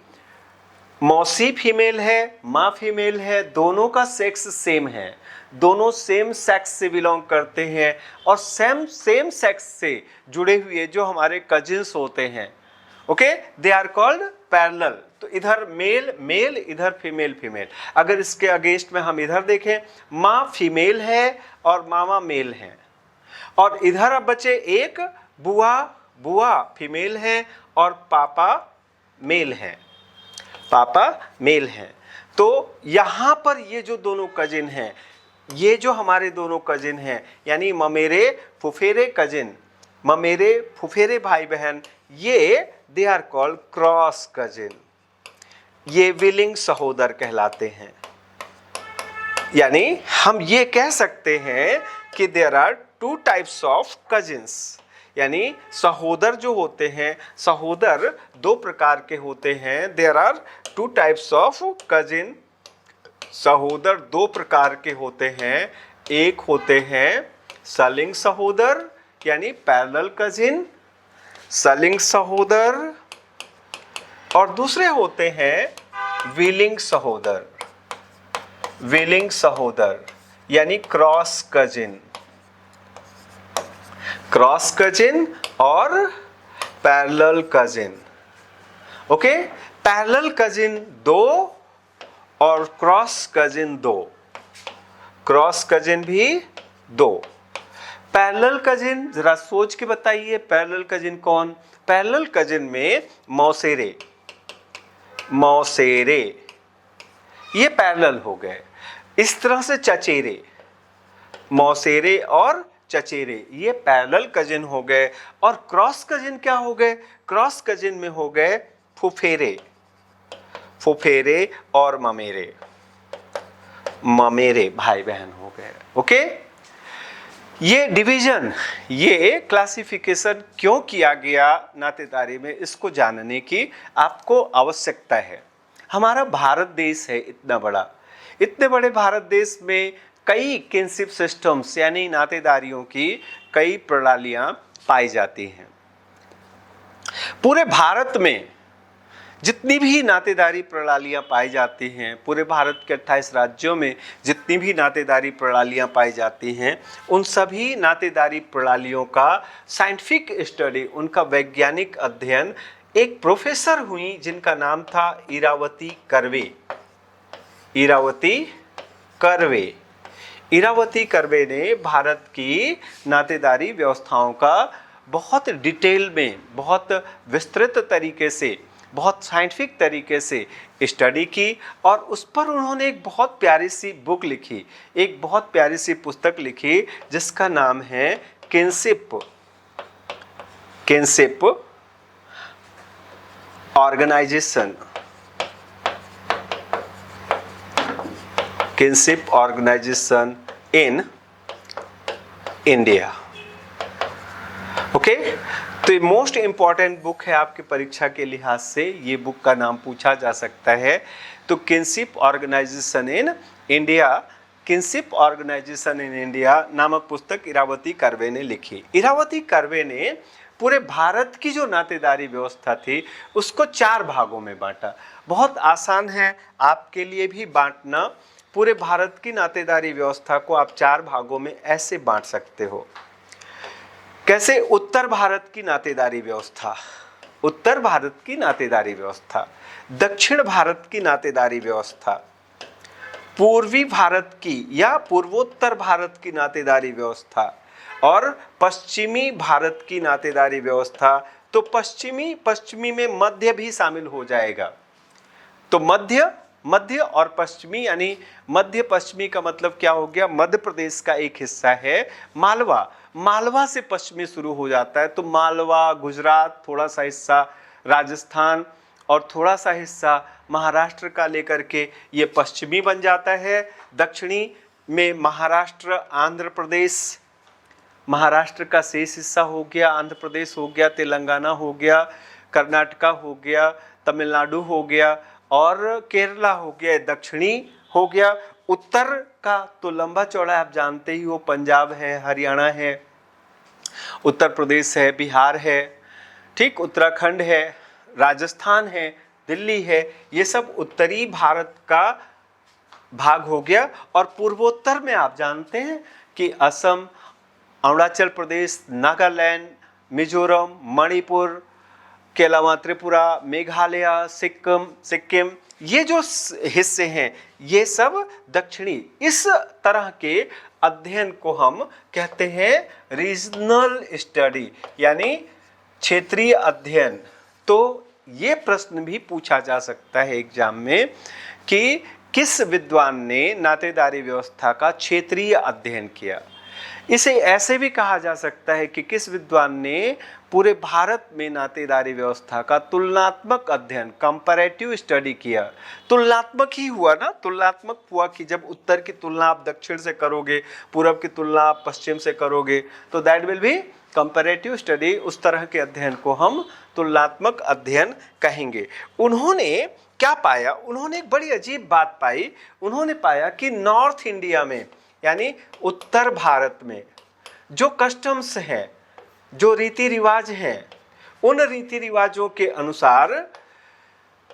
मौसी फीमेल है, माँ फीमेल है, दोनों का सेक्स सेम है, दोनों सेम सेक्स से बिलोंग करते हैं, और सेम सेक्स से जुड़े हुए जो हमारे कजिन्स होते हैं, okay, they are called parallel. तो इधर मेल मेल, इधर फीमेल फीमेल। अगर इसके अगेंस्ट में हम इधर देखें, माँ फीमेल है और मामा मेल है, और इधर अब बचे एक बुआ फीमेल है और पापा मेल है, पापा मेल हैं। तो यहाँ पर ये जो दोनों कजिन हैं, ये जो हमारे दोनों कजिन हैं, यानी ममेरे फुफेरे कजिन, ममेरे फुफेरे भाई बहन, ये they are called cross cousin, ये विलिंग सहोदर कहलाते हैं। यानी हम ये कह सकते हैं कि there are 2 types of cousins, यानी सहोदर जो होते हैं, सहोदर 2 प्रकार के होते हैं। There are 2 types of cousin, सहोदर 2 प्रकार के होते हैं। एक होते हैं सलिंग सहोदर यानी पैरेलल कजिन, सलिंग सहोदर, और दूसरे होते हैं विलिंग सहोदर, विलिंग सहोदर यानी क्रॉस कजिन, क्रॉस कजिन और parallel cousin. Okay, parallel cousin 2 और क्रॉस कजिन 2, क्रॉस कजिन भी 2। पैरेलल कजिन जरा सोच के बताइए, पैरेलल कजिन कौन? पैरेलल कजिन में मौसेरे, मौसेरे ये पैरेलल हो गए। इस तरह से चचेरे, मौसेरे और चचेरे ये पैरेलल कजिन हो गए। और क्रॉस कजिन क्या हो गए? क्रॉस कजिन में हो गए फुफेरे, फुफेरे और ममेरे, ममेरे भाई बहन हो गए। ओके, ये डिवीजन, ये क्लासिफिकेशन क्यों किया गया नातेदारी में, इसको जानने की आपको आवश्यकता है। हमारा भारत देश है इतना बड़ा, इतने बड़े भारत देश में कई किनशिप सिस्टम्स यानी नातेदारियों की कई प्रणालियां पाई जाती हैं। पूरे भारत में जितनी भी नातेदारी प्रणालियां पाई जाती हैं, पूरे भारत के 28 राज्यों में जितनी भी नातेदारी प्रणालियां पाई जाती हैं, उन सभी नातेदारी प्रणालियों का साइंटिफिक स्टडी, उनका वैज्ञानिक अध्ययन एक प्रोफेसर हुई जिनका नाम था इरावती कर्वे, इरावती कर्वे। इरावती कर्वे ने भारत की नातेदारी व्यवस्थाओं का बहुत डिटेल में, बहुत विस्तृत तरीके से, बहुत साइंटिफिक तरीके से स्टडी की और उस पर उन्होंने एक बहुत प्यारी सी बुक लिखी, एक बहुत प्यारी सी पुस्तक लिखी जिसका नाम है kinship, kinship organization, kinship organization in India. Okay, तो ये मोस्ट इंपॉर्टेंट बुक है आपकी परीक्षा के लिहाज से, ये बुक का नाम पूछा जा सकता है। तो kinship organization in India, kinship organization in India नामक पुस्तक इरावती कर्वे ने लिखी। इरावती कर्वे ने पूरे भारत की जो नातेदारी व्यवस्था थी उसको 4 भागों में बांटा। बहुत आसान है आपके लिए भी बांटना। पूरे भारत की नातेदारी व्यवस्था को आप 4 भागों में ऐसे बांट सकते हो। कैसे? उत्तर भारत की नातेदारी व्यवस्था, उत्तर भारत की नातेदारी व्यवस्था, दक्षिण भारत की नातेदारी व्यवस्था, पूर्वी भारत की या पूर्वोत्तर भारत की नातेदारी व्यवस्था और पश्चिमी भारत की नातेदारी व्यवस्था। तो पश्चिमी में मध्य भी शामिल हो जाएगा। तो मध्य और पश्चिमी, यानी मध्य पश्चिमी का मतलब क्या हो गया? मध्य प्रदेश का एक हिस्सा है मालवा, मालवा से पश्चिमी शुरू हो जाता है। तो मालवा, गुजरात, थोड़ा सा हिस्सा राजस्थान और थोड़ा सा हिस्सा महाराष्ट्र का लेकर के ये पश्चिमी बन जाता है। दक्षिणी में महाराष्ट्र, आंध्र प्रदेश, महाराष्ट्र का शेष हिस्सा हो गया, आंध्र प्रदेश हो गया, तेलंगाना हो गया, कर्नाटका हो गया, तमिलनाडु हो गया और केरला हो गया, दक्षिणी हो गया। उत्तर का तो लंबा चौड़ा आप जानते ही हो, पंजाब है, हरियाणा है, उत्तर प्रदेश है, बिहार है, ठीक, उत्तराखंड है, राजस्थान है, दिल्ली है, ये सब उत्तरी भारत का भाग हो गया। और पूर्वोत्तर में आप जानते हैं कि असम, अरुणाचल प्रदेश, नागालैंड, मिजोरम, मणिपुर के अलावा त्रिपुरा, मेघालय, सिक्किम, ये जो हिस्से हैं ये सब दक्षिणी। इस तरह के अध्ययन को हम कहते हैं रीजनल स्टडी यानी क्षेत्रीय अध्ययन। तो ये प्रश्न भी पूछा जा सकता है एग्जाम में कि किस विद्वान ने नातेदारी व्यवस्था का क्षेत्रीय अध्ययन किया। इसे ऐसे भी कहा जा सकता है कि किस विद्वान ने पूरे भारत में नातेदारी व्यवस्था का तुलनात्मक अध्ययन, कंपैरेटिव स्टडी किया। तुलनात्मक ही हुआ ना, तुलनात्मक हुआ कि जब उत्तर की तुलना आप दक्षिण से करोगे, पूर्व की तुलना आप पश्चिम से करोगे, तो that will be comparative study. उस तरह के अध्ययन को हम तुलनात्मक अध्ययन कहेंगे। उन्होंने क्या पाया? उन्होंने एक बड़ी अजीब बात पाई। उन्होंने पाया कि नॉर्थ इंडिया में यानी उत्तर भारत में जो कस्टम्स हैं, जो रीति रिवाज हैं, उन रीति रिवाजों के अनुसार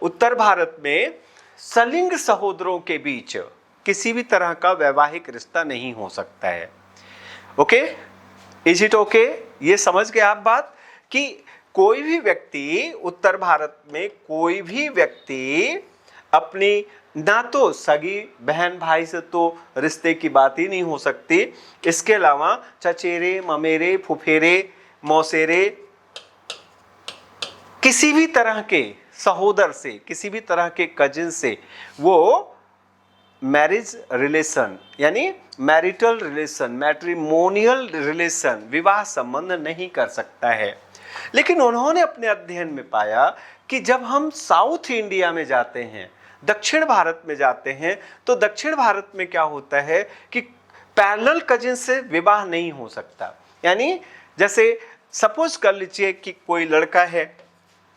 उत्तर भारत में सलिंग सहोदरों के बीच किसी भी तरह का वैवाहिक रिश्ता नहीं हो सकता है। Okay, is it okay? ये समझ गए आप बात कि कोई भी व्यक्ति उत्तर भारत में कोई भी व्यक्ति अपनी ना तो सगी बहन भाई से तो रिश्ते की बात ही नहीं हो सकती, इसके अलावा चचेरे ममेरे फुफेरे मौसेरे किसी भी तरह के सहोदर से, किसी भी तरह के कजिन से वो मैरिज रिलेशन यानी मैरिटल रिलेशन, मैट्रिमोनियल रिलेशन, विवाह संबंध नहीं कर सकता है। लेकिन उन्होंने अपने अध्ययन में पाया कि जब हम साउथ इंडिया में जाते हैं, दक्षिण भारत में जाते हैं, तो दक्षिण भारत में क्या होता है कि पैरेलल कजिन से विवाह नहीं हो सकता। यानी जैसे सपोज कर लीजिए कि कोई लड़का है,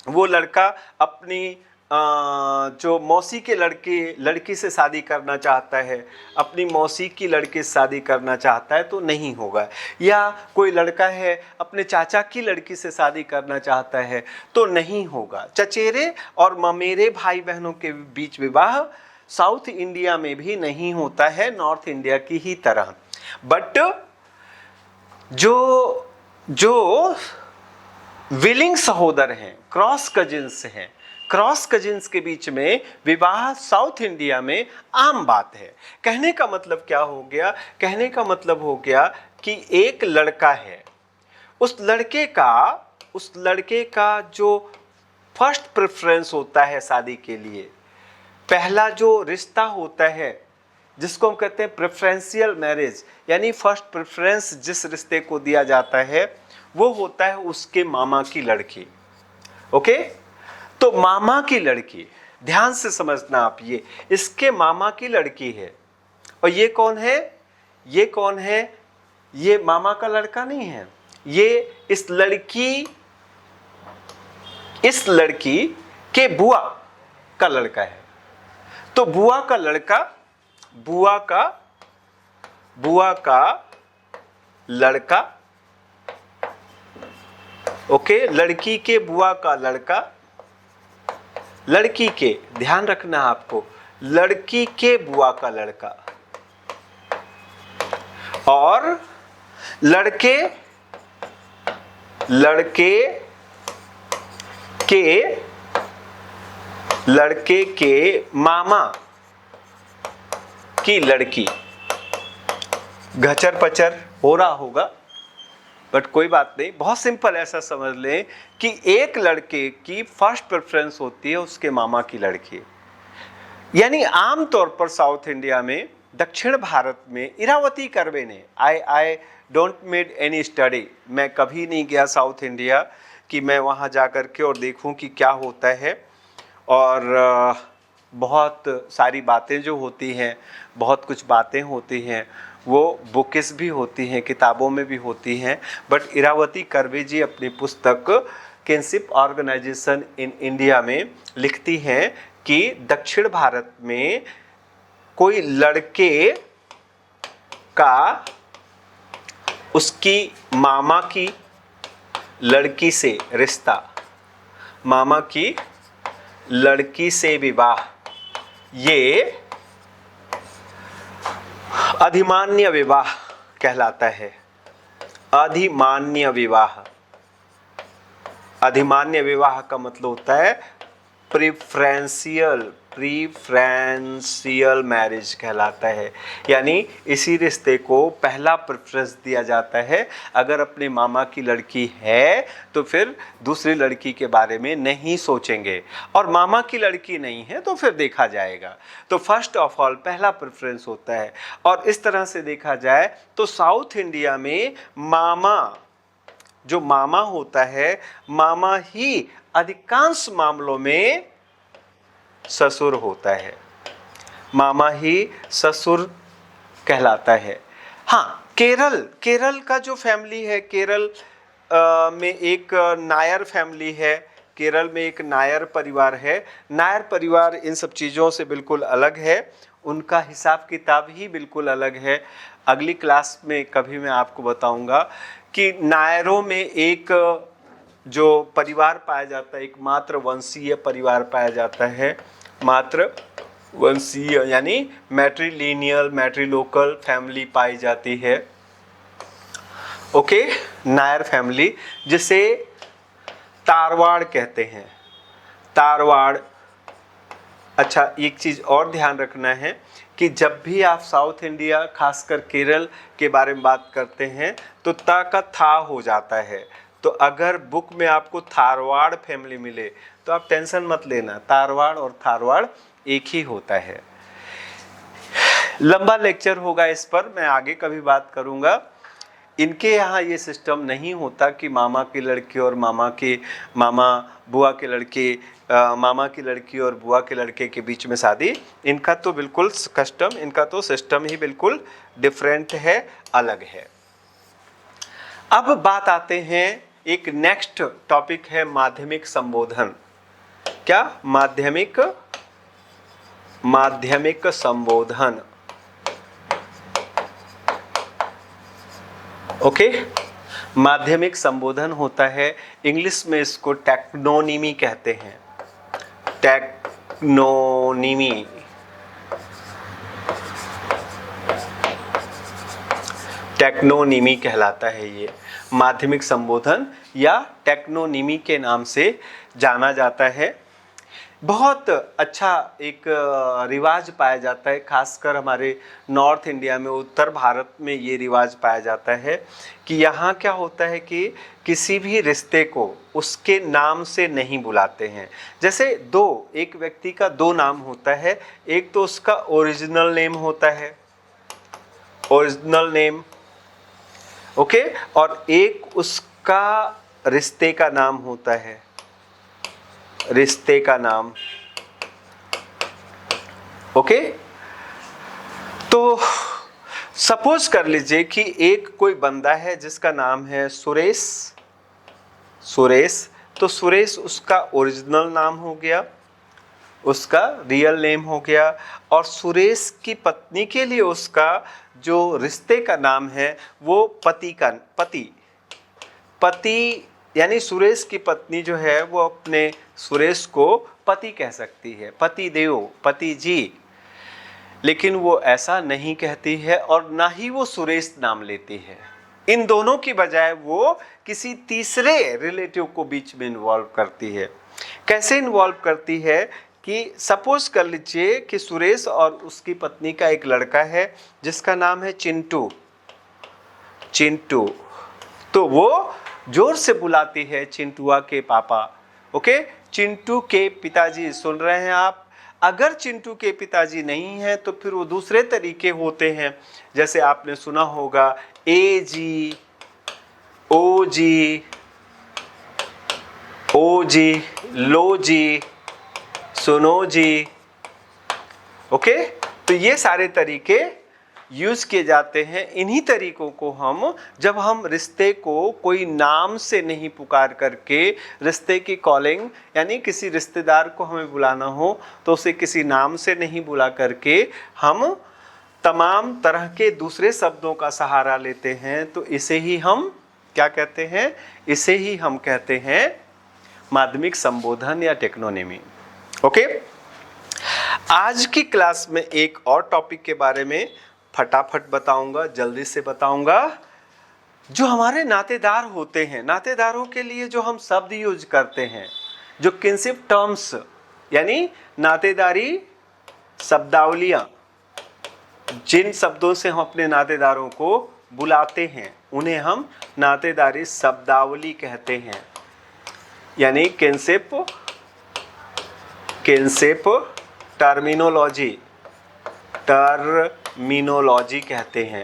वो लड़का अपनी जो मौसी के लड़की से शादी करना चाहता है, अपनी मौसी की लड़की से शादी करना चाहता है तो नहीं होगा। या कोई लड़का है अपने चाचा की लड़की से शादी करना चाहता है तो नहीं होगा। चचेरे और ममेरे भाई बहनों के बीच विवाह साउथ इंडिया में भी नहीं होता है, नॉर्थ इंडिया की ही तरह। बट जो विलिंग सहोदर हैं, क्रॉस कजिन्स हैं, क्रॉस कजिन्स के बीच में विवाह साउथ इंडिया में आम बात है। कहने का मतलब क्या हो गया? कहने का मतलब हो गया कि एक लड़का है, उस लड़के का जो फर्स्ट प्रेफरेंस होता है शादी के लिए, पहला जो रिश्ता होता है जिसको हम कहते हैं प्रेफरेंशियल मैरिज, यानी फर्स्ट प्रेफरेंस जिस रिश्ते को दिया जाता है वो होता है उसके मामा की लड़की। ओके, तो मामा की लड़की, ध्यान से समझना आप, ये इसके मामा की लड़की है। और ये कौन है? ये कौन है? ये मामा का लड़का नहीं है, ये इस लड़की के बुआ का लड़का है। तो बुआ का लड़का, ओके, लड़की के बुआ का लड़का, लड़की के, ध्यान रखना आपको, लड़की के बुआ का लड़का और लड़के के मामा की लड़की। घचर पचर हो रहा होगा बट कोई बात नहीं, बहुत सिंपल ऐसा समझ लें कि एक लड़के की फर्स्ट प्रेफरेंस होती है उसके मामा की लड़की। यानी आमतौर पर साउथ इंडिया में, दक्षिण भारत में, इरावती कर्वे ने, I don't made any study, मैं कभी नहीं गया साउथ इंडिया कि मैं वहाँ जा कर के और देखूँ कि क्या होता है। और बहुत सारी बातें जो होती हैं, बहुत कुछ बातें होती हैं, वो बुक्स भी होती हैं, किताबों में भी होती हैं। बट इरावती कर्वे जी अपनी पुस्तक किनशिप ऑर्गेनाइजेशन इन इंडिया में लिखती हैं कि दक्षिण भारत में कोई लड़के का उसकी मामा की लड़की से रिश्ता, मामा की लड़की से विवाह, ये अधिमान्य विवाह कहलाता है। अधिमान्य विवाह, अधिमान्य विवाह का मतलब होता है प्रीफरेंशियल मैरिज कहलाता है। यानी इसी रिश्ते को पहला प्रेफरेंस दिया जाता है। अगर अपने मामा की लड़की है तो फिर दूसरी लड़की के बारे में नहीं सोचेंगे, और मामा की लड़की नहीं है तो फिर देखा जाएगा। तो फर्स्ट ऑफ ऑल पहला प्रेफरेंस होता है। और इस तरह से देखा जाए तो साउथ इंडिया में मामा, जो मामा होता है, मामा ही अधिकांश मामलों में ससुर होता है, मामा ही ससुर कहलाता है। हाँ, केरल का जो फैमिली है, केरल में एक नायर फैमिली है, केरल में एक नायर परिवार है। नायर परिवार इन सब चीज़ों से बिल्कुल अलग है, उनका हिसाब किताब ही बिल्कुल अलग है। अगली क्लास में कभी मैं आपको बताऊंगा कि नायरों में एक जो परिवार पाया जाता है, एक मात्र वंशीय परिवार पाया जाता है, मात्र वंशीय यानी मैट्रिलिनियल मैट्रिलोकल फैमिली पाई जाती है। ओके, नायर फैमिली, जिसे तारवाड़ कहते हैं, तारवाड़। अच्छा, एक चीज़ और ध्यान रखना है कि जब भी आप साउथ इंडिया खासकर केरल के बारे में बात करते हैं तो ता का था हो जाता है। तो अगर बुक में आपको थारवाड़ फैमिली मिले तो आप टेंशन मत लेना, तारवाड़ और थारवाड़ एक ही होता है। लंबा लेक्चर होगा इस पर, मैं आगे कभी बात करूंगा। इनके यहाँ ये सिस्टम नहीं होता कि मामा की लड़की और बुआ के लड़के, मामा की लड़की और बुआ के लड़के के बीच में शादी। इनका तो बिल्कुल कस्टम, इनका तो सिस्टम ही बिल्कुल डिफरेंट है, अलग है। अब बात आते हैं, एक नेक्स्ट टॉपिक है माध्यमिक संबोधन। क्या? माध्यमिक संबोधन। ओके, माध्यमिक संबोधन होता है, इंग्लिश में इसको टेक्नोनिमी कहते हैं, टेक्नोनिमी। टेक्नोनिमी कहलाता है ये, माध्यमिक संबोधन या टेक्नोनिमी के नाम से जाना जाता है। बहुत अच्छा एक रिवाज पाया जाता है, खासकर हमारे नॉर्थ इंडिया में, उत्तर भारत में ये रिवाज पाया जाता है कि यहाँ क्या होता है कि किसी भी रिश्ते को उसके नाम से नहीं बुलाते हैं। जैसे एक व्यक्ति का दो नाम होता है, एक तो उसका ओरिजिनल नेम होता है, ओरिजिनल नेम, ओके, और एक उसका रिश्ते का नाम होता है, रिश्ते का नाम। ओके, तो सपोज कर लीजिए कि एक कोई बंदा है जिसका नाम है सुरेश, तो सुरेश उसका ओरिजिनल नाम हो गया, उसका रियल नेम हो गया, और सुरेश की पत्नी के लिए उसका जो रिश्ते का नाम है वो पति यानी सुरेश की पत्नी जो है वो अपने सुरेश को पति कह सकती है, पति देव, पति जी। लेकिन वो ऐसा नहीं कहती है और ना ही वो सुरेश नाम लेती है। इन दोनों की बजाय वो किसी तीसरे रिलेटिव को बीच में इन्वॉल्व करती है। कैसे इन्वॉल्व करती है कि सपोज कर लीजिए कि सुरेश और उसकी पत्नी का एक लड़का है जिसका नाम है चिंटू, तो वो जोर से बुलाती है चिंटुआ के पापा। ओके, चिंटू के पिताजी, सुन रहे हैं आप? अगर चिंटू के पिताजी नहीं हैं तो फिर वो दूसरे तरीके होते हैं, जैसे आपने सुना होगा ए जी, ओ जी, लो जी, सुनो जी। ओके, तो ये सारे तरीके यूज किए जाते हैं। इन्हीं तरीकों को हम, जब हम रिश्ते को कोई नाम से नहीं पुकार करके, रिश्ते की कॉलिंग यानी किसी रिश्तेदार को हमें बुलाना हो तो उसे किसी नाम से नहीं बुला करके हम तमाम तरह के दूसरे शब्दों का सहारा लेते हैं, तो इसे ही हम क्या कहते हैं? इसे ही हम कहते हैं माध्यमिक संबोधन या टेक्नोनिमी। ओके, आज की क्लास में एक और टॉपिक के बारे में फटाफट बताऊंगा, जल्दी से बताऊंगा। जो हमारे नातेदार होते हैं, नातेदारों के लिए जो हम शब्द यूज करते हैं, जो किनशिप टर्म्स यानी नातेदारी शब्दावलियां, जिन शब्दों से हम अपने नातेदारों को बुलाते हैं उन्हें हम नातेदारी शब्दावली कहते हैं, यानी किनशिप टर्मिनोलॉजी कहते हैं।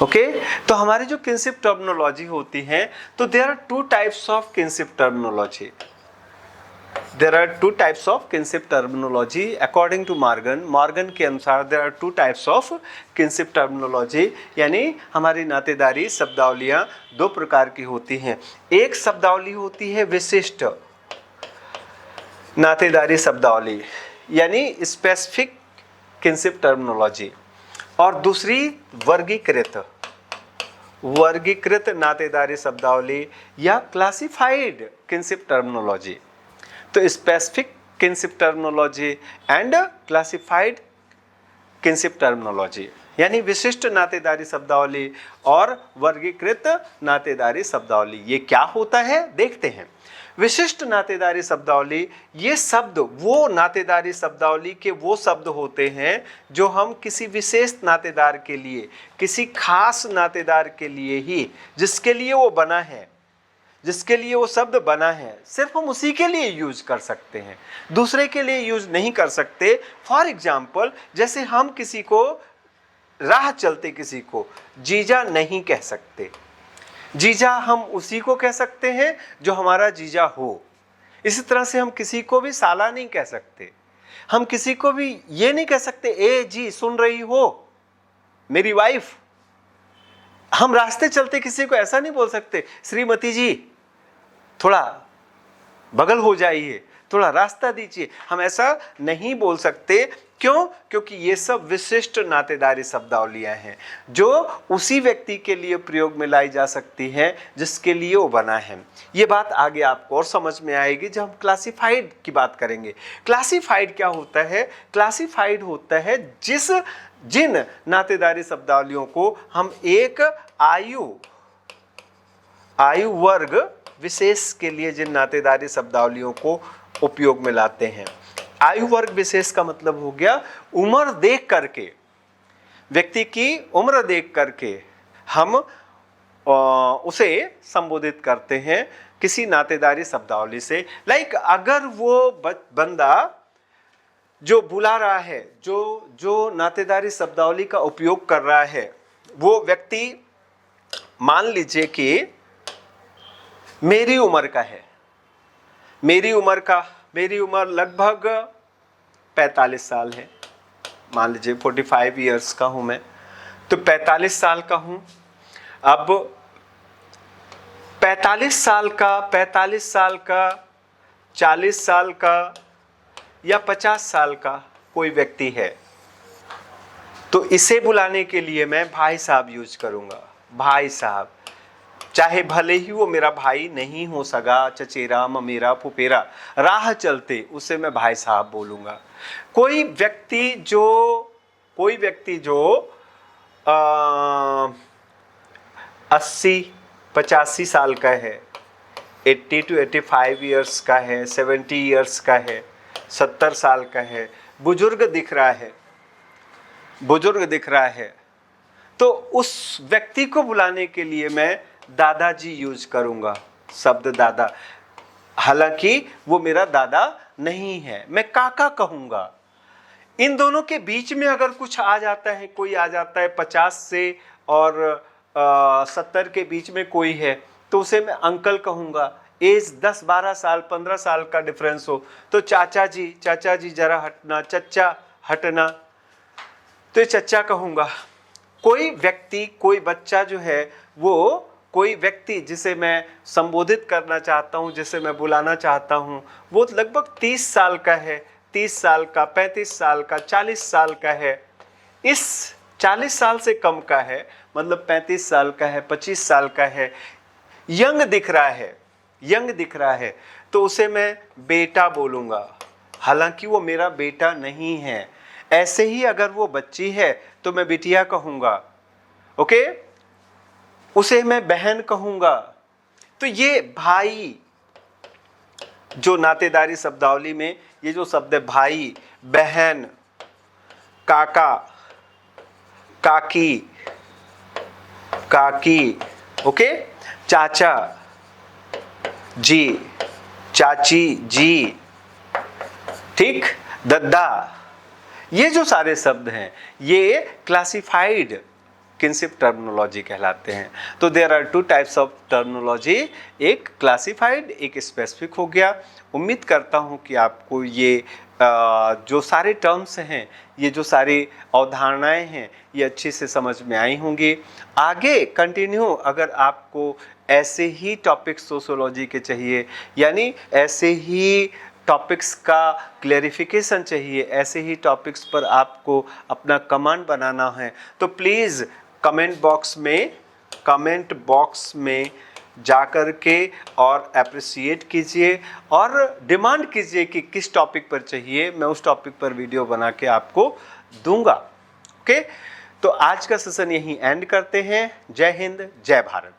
ओके, तो हमारी जो किनशिप टर्मिनोलॉजी होती है, तो there are two types of kinship terminology. According to Morgan के अनुसार there are two types of kinship terminology, यानी हमारी नातेदारी शब्दावलियां दो प्रकार की होती हैं। एक शब्दावली होती है विशिष्ट नातेदारी शब्दावली यानी स्पेसिफिक किनशिप टर्मिनोलॉजी, और दूसरी वर्गीकृत वर्गीकृत नातेदारी शब्दावली या क्लासिफाइड किनशिप टर्मिनोलॉजी। तो specific kinship terminology and classified kinship terminology, यानी विशिष्ट नातेदारी शब्दावली और वर्गीकृत नातेदारी शब्दावली, ये क्या होता है देखते हैं। विशिष्ट नातेदारी शब्दावली, ये शब्द वो नातेदारी शब्दावली के वो शब्द होते हैं जो हम किसी विशेष नातेदार के लिए, किसी खास नातेदार के लिए ही, जिसके लिए वो बना है, जिसके लिए वो शब्द बना है, सिर्फ हम उसी के लिए यूज कर सकते हैं, दूसरे के लिए यूज नहीं कर सकते। फॉर एग्जाम्पल, जैसे हम किसी को राह चलते किसी को जीजा नहीं कह सकते। जीजा हम उसी को कह सकते हैं जो हमारा जीजा हो। इसी तरह से हम किसी को भी साला नहीं कह सकते। हम किसी को भी ये नहीं कह सकते ए जी सुन रही हो मेरी वाइफ। हम रास्ते चलते किसी को ऐसा नहीं बोल सकते श्रीमती जी थोड़ा बगल हो जाइए, थोड़ा रास्ता दीजिए। हम ऐसा नहीं बोल सकते। क्यों? क्योंकि ये सब विशिष्ट नातेदारी शब्दावलियां हैं जो उसी व्यक्ति के लिए प्रयोग में लाई जा सकती हैं जिसके लिए वो बना है। ये बात आगे आपको और समझ में आएगी जब हम क्लासिफाइड की बात करेंगे। क्लासिफाइड क्या होता है? क्लासिफाइड होता है जिन नातेदारी शब्दावलियों को हम एक आयु वर्ग विशेष के लिए जिन नातेदारी शब्दावलियों को उपयोग में लाते हैं। आयु वर्ग विशेष का मतलब हो गया उम्र देख करके, व्यक्ति की उम्र देख करके हम उसे संबोधित करते हैं किसी नातेदारी शब्दावली से। लाइक अगर वो बंदा जो बुला रहा है, जो नातेदारी शब्दावली का उपयोग कर रहा है, वो व्यक्ति मान लीजिए कि मेरी उम्र का है, मेरी उम्र लगभग 45 साल है। मान लीजिए 45 इयर्स का हूं मैं, तो 45 साल का हूं। अब 45 साल का, 40 साल का या 50 साल का कोई व्यक्ति है, तो इसे बुलाने के लिए मैं भाई साहब यूज करूंगा। भाई साहब, चाहे भले ही वो मेरा भाई नहीं हो, सगा, चचेरा, ममेरा, फुफेरा, राह चलते उसे मैं भाई साहब बोलूँगा। कोई व्यक्ति जो 80-85 साल का है, 80 to 85 इयर्स का है, 70 इयर्स का है, 70 साल का है, बुजुर्ग दिख रहा है, तो उस व्यक्ति को बुलाने के लिए मैं दादाजी यूज करूंगा, शब्द दादा। हालांकि वो मेरा दादा नहीं है, मैं काका कहूंगा। इन दोनों के बीच में अगर कुछ आ जाता है, कोई आ जाता है 50 से और 70 के बीच में कोई है, तो उसे मैं अंकल कहूंगा। एज 10-12 साल, 15 साल का डिफरेंस हो तो चाचा जी जरा हटना, चच्चा हटना, तो ये चच्चा कहूंगा। कोई व्यक्ति, कोई बच्चा जो है, वो कोई व्यक्ति जिसे मैं संबोधित करना चाहता हूं, जिसे मैं बुलाना चाहता हूं, वो लगभग 30 साल का है, 30 साल का, 35 साल का, 40 साल का है। इस 40 साल से कम का है, मतलब 35 साल का है, 25 साल का है, यंग दिख रहा है, तो उसे मैं बेटा बोलूँगा, हालांकि वो मेरा बेटा नहीं है। ऐसे ही अगर वो बच्ची है तो मैं बिटिया कहूँगा, ओके, उसे मैं बहन कहूँगा। तो ये भाई, जो नातेदारी शब्दावली में ये जो शब्द है भाई, बहन, काका, काकी, ओके, चाचा जी, चाची जी, ठीक, दद्दा, ये जो सारे शब्द हैं ये क्लासिफाइड किनशिप टर्मिनोलॉजी कहलाते हैं। तो there are 2 types of terminology, एक क्लासिफाइड, एक स्पेसिफिक हो गया। उम्मीद करता हूँ कि आपको ये जो सारे टर्म्स हैं, ये जो सारी अवधारणाएं हैं, ये अच्छे से समझ में आई होंगी। आगे कंटिन्यू अगर आपको ऐसे ही टॉपिक्स सोशियोलॉजी के चाहिए, यानी ऐसे ही टॉपिक्स का क्लैरिफिकेशन चाहिए, ऐसे ही टॉपिक्स पर आपको अपना कमेंट बनाना है, तो प्लीज़ कमेंट बॉक्स में कमेंट बॉक्स में जाकर के और अप्रिसिएट कीजिए और डिमांड कीजिए कि किस टॉपिक पर चाहिए, मैं उस टॉपिक पर वीडियो बना के आपको दूंगा। ओके, तो आज का सेशन यहीं एंड करते हैं। जय हिंद, जय भारत।